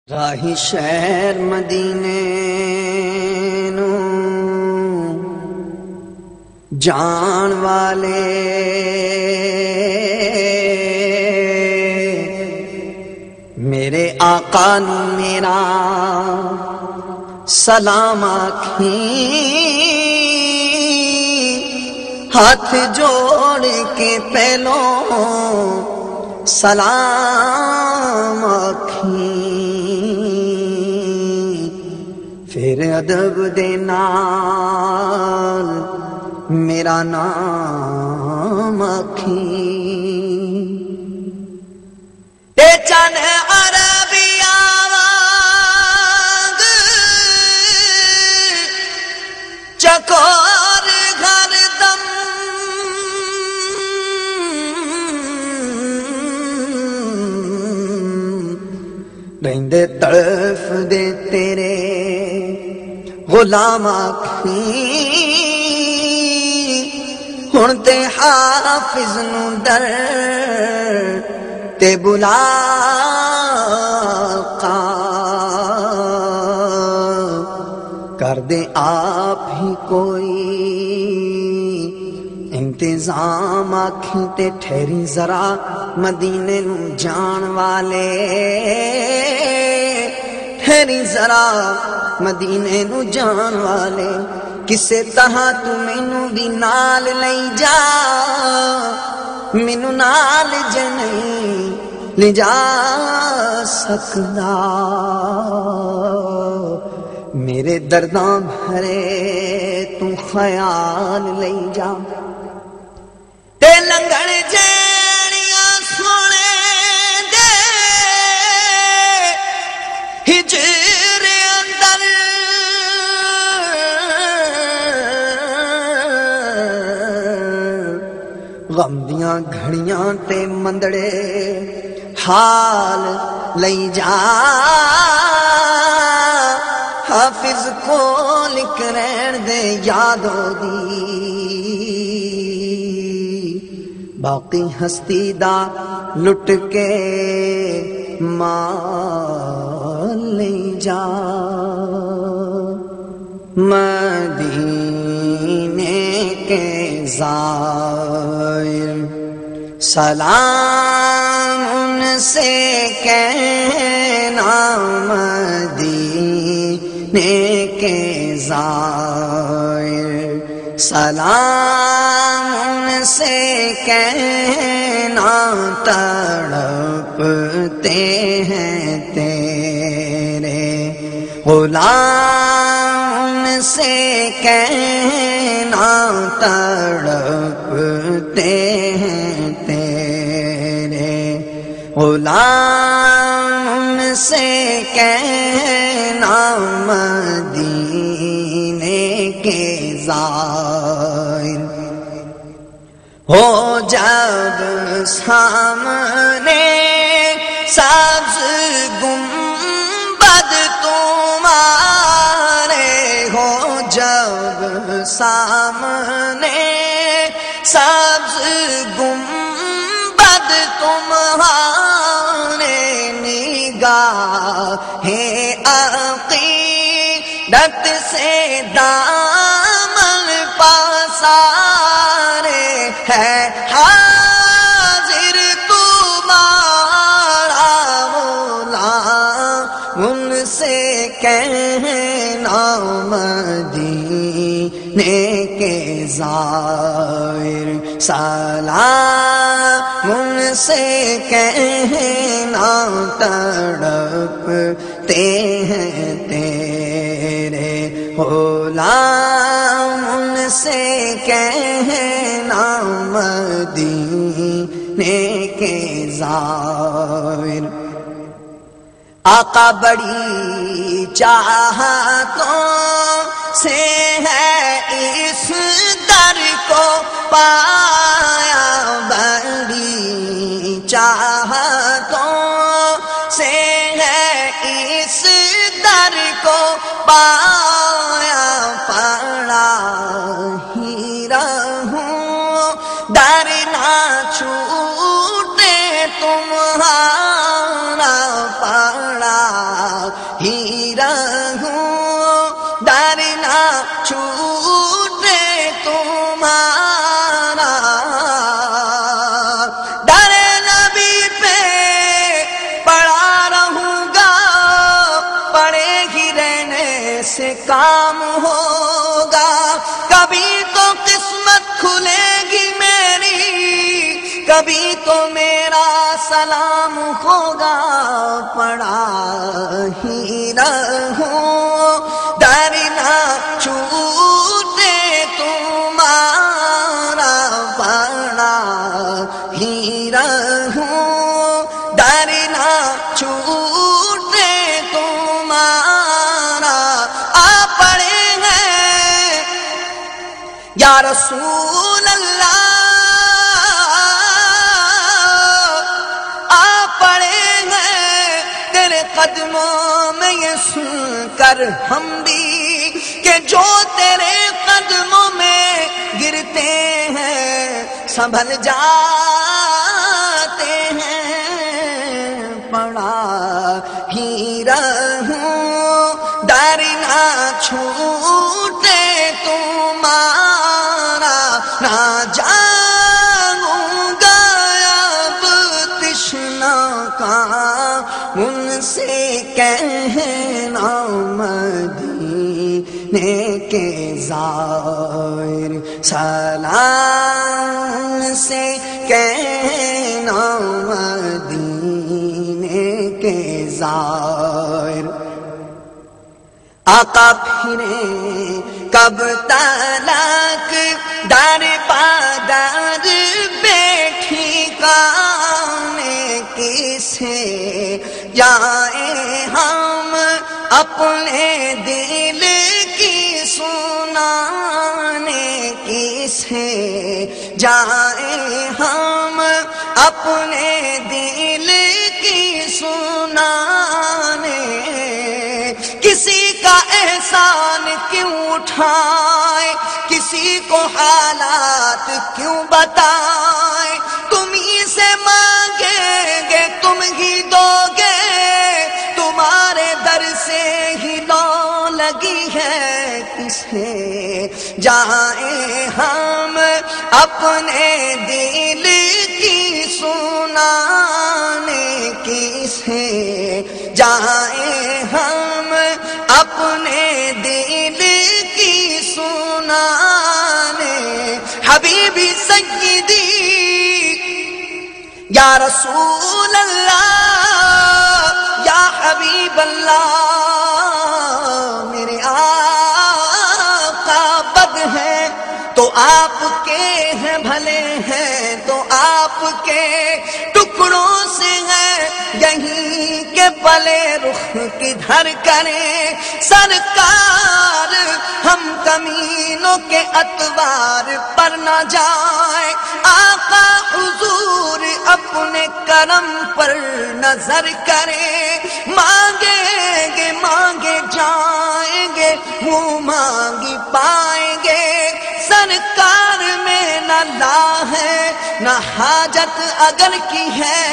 راہی شہر مدینے نو جان والے میرے آقا نو میرا سلام آکھیں، ہاتھ جوڑ کے پہلوں سلام آکھیں، پھر ادب دے نال میرا نام آکھیں۔ تے چن عربیہ وانگ چکور گھر دم رہندے طرف دے تیرے غلام آکھیں، ہن تے حافظ نو در تے بلا کر دے آپ ہی کوئی انتظام آکھیں تے ٹھہری ذرا مدینے نو جان والے، ٹھہری ذرا مدینے نو جان والے، کسے طرح تو مینوں بھی نال لئی جا، مینوں نال جے نہیں لے جا سکدا، میرے درداں بھرے تو خیال لئی جا، تے لنگڑ جیڑیاں سونے دے ہجر اندر غم دیاں گھڑیاں تے مندڑے حال لئی جا، حافظ کو لکھ رہن دے یادوں دی، باقی ہستی دا لٹ کے مال لئی جا، مدینے کے زائر سلام ان سے کہنا، مدینے کے زائر سلام ان سے کہنا، تڑپتے ہیں تیرے غلام ان سے کہنا، تڑپتے ہیں تیرے غلام سے کہنا، مدینے کے زائر ہو جب سامنے سبز گنبد تمہارے، ہو جب سامنے سبز گنبد تمہارے، نگاہیں عقیدت سے دامن پاسارے، ہے حاضر تمہارا غلام ان سے کہنا، مدینے کے زائر سلام ان سے کہنا، تڑپتے ہیں تیرے غلام ان سے کہنا، مدینے کے زائر آقا بڑی چاہتوں سے ہے اس در کو پایا، بڑی چاہتوں سے ہے اس در کو پایا، پڑا ہی رہوں در نہ چھوٹے تمہارا، پڑا ہی رہوں، در نہ چھوٹے تمہارا، در نبی پہ پڑا رہوں گا، پڑے ہی رہنے سے کام ہوگا، کبھی تو قسمت کھلے گی میری، کبھی تو میرا سلام ہوگا، پڑا ہی رہوں، در نہ چھوٹے تمہارا، پڑا ہی رہوں، در نہ چھوٹے تمہارا۔ آپ پڑھے ہیں یا رسول اللہ، قدموں میں یہ سن کر ہم بھی کہ جو تیرے قدموں میں گرتے ہیں سنبھل جاتے ہیں، پڑا ہی رہوں، در نہ چھوٹے تمہارا، نہ جاؤں گا اب تشنا کا ان سے کہنا، مدینے کے زائر سلام سے کہنا، مدینے کے زائر۔ آقا پھرے کب تلک در بادر بیٹھی کانے کسے جائے ہم اپنے دل کی سنانے، کسے جائے ہم اپنے دل کی سنانے، کسی کا احسان کیوں اٹھائے، کسی کو حالات کیوں بتائے، تم ہی سے مانگیں گے تم ہی دو گے، تمہارے در سے ہی لو لگی ہے، کسے جائیں ہم اپنے دل کی سنانے، کسے جائیں ہم اپنے دل کی سنانے۔ حبیبی سیدی یا رسول اللہ، یا حبیب اللہ، میرے آقا بد ہیں تو آپ کے ہیں، بھلے ہیں تو آپ کے ٹکڑوں سے ہیں، یہیں کے پلے رخ کدھر کریں سرکار، ہم کمینوں کے اتوار پر نہ جائیں، آقا حضور اپنے کرم پر نظر کریں، مانگیں گے مانگے جائیں گے، منہ مانگی پائیں گے، سرکار میں نہ لا ہے نہ حاجت اگر کی ہے،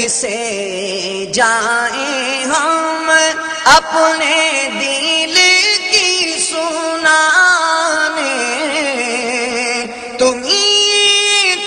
اسے جائیں ہم اپنے دل کی سنانے، تم ہی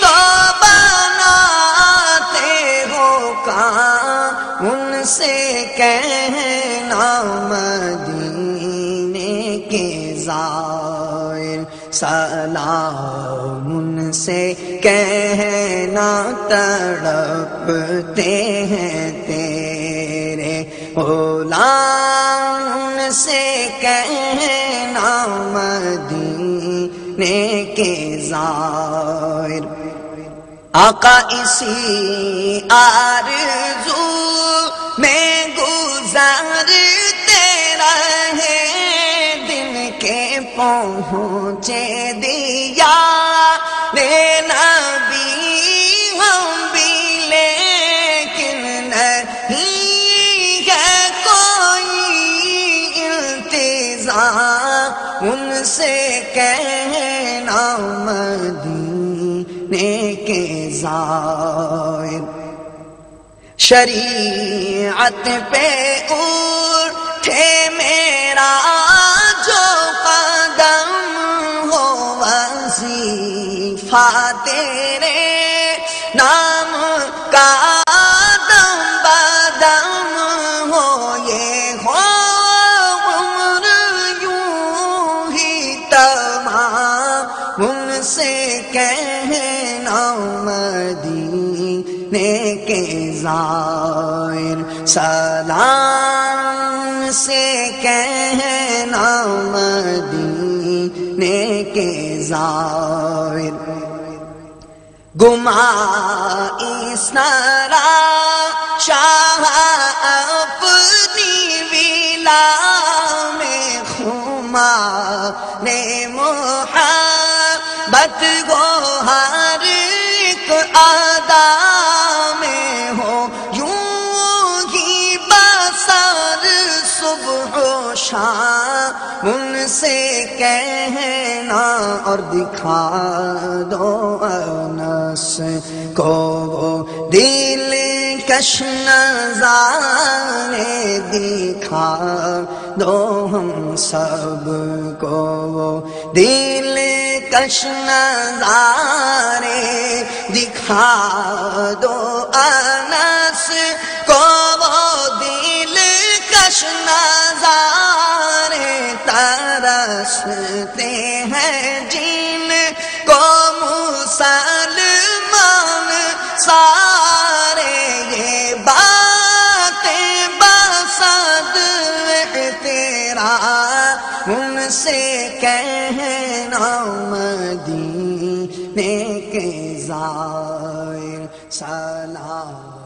تو بناتے ہو کام ان سے کہنا، مدینے کے زائر سلام ان سے کہنا، تڑپتے ہیں تیرے غلام ان سے کہنا، مدینے کے زائر۔ آقا اسی آرزو میں گزارتے رہے، دن کے پہنچے دیا نبی ہم بھی، لیکن نہیں ہے کوئی انتظام ان سے کہنا، مدینے کے زائر۔ شریعت پہ اٹھے میرا جو قدم ہو وظیفہ تیرے نام کا دم بدم ہو، یہ ہو عمر یوں ہی تمام ان سے کہنا مدینے کے زائر، سلام سے کہنا مدینے کے زائر، گما اس نرا شاہ اپنی ولا میں خما نے محبت کو ہر ایک ادا میں ہو، یوں ہی بسر صبح و شام ان سے کہنا اور دکھا دو انس کو وہ دل کش نظارے، دکھا دو ہم سب کو وہ دل کش نظارے، دکھا دو انس کو وہ دل کش نظارے، ترستے ہیں جن کو مسلمان سارے، یہ باتیں بسد تیرا ان سے کہنا مدینے کے زائر، سلام